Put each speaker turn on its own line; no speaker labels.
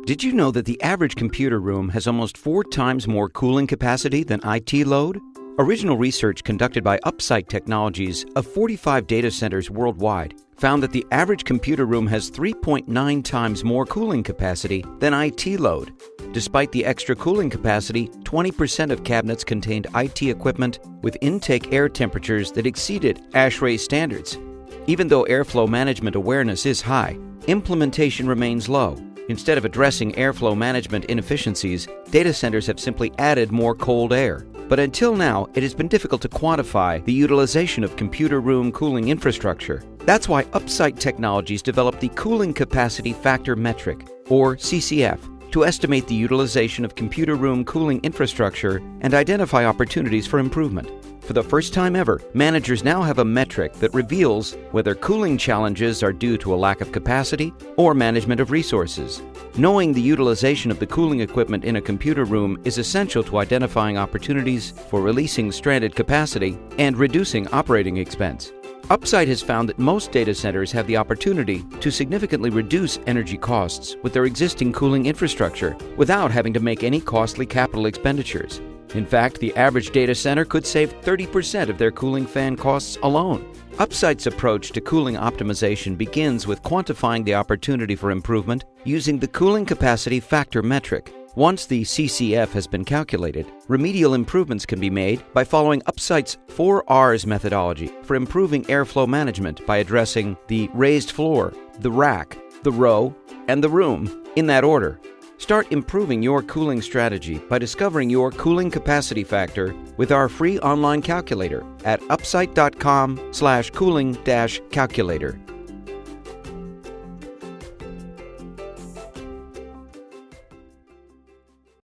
Did you know that the average computer room has almost 4 times more cooling capacity than IT load? Original research conducted by Upsite Technologies of 45 data centers worldwide found that the average computer room has 3.9 times more cooling capacity than IT load. Despite the extra cooling capacity, 20% of cabinets contained IT equipment with intake air temperatures that exceeded ASHRAE standards. Even though airflow management awareness is high, implementation remains low. Instead of addressing airflow management inefficiencies, data centers have simply added more cold air. But until now, it has been difficult to quantify the utilization of computer room cooling infrastructure. That's why Upsite Technologies developed the Cooling Capacity Factor Metric, or CCF, to estimate the utilization of computer room cooling infrastructure and identify opportunities for improvement. For the first time ever, managers now have a metric that reveals whether cooling challenges are due to a lack of capacity or management of resources. Knowing the utilization of the cooling equipment in a computer room is essential to identifying opportunities for releasing stranded capacity and reducing operating expense. Upsite has found that most data centers have the opportunity to significantly reduce energy costs with their existing cooling infrastructure without having to make any costly capital expenditures. In fact, the average data center could save 30% of their cooling fan costs alone. Upsite's approach to cooling optimization begins with quantifying the opportunity for improvement using the Cooling Capacity Factor metric. Once the CCF has been calculated, remedial improvements can be made by following Upsite's 4Rs methodology for improving airflow management by addressing the raised floor, the rack, the row, and the room in that order. Start improving your cooling strategy by discovering your cooling capacity factor with our free online calculator at upsite.com/cooling-calculator.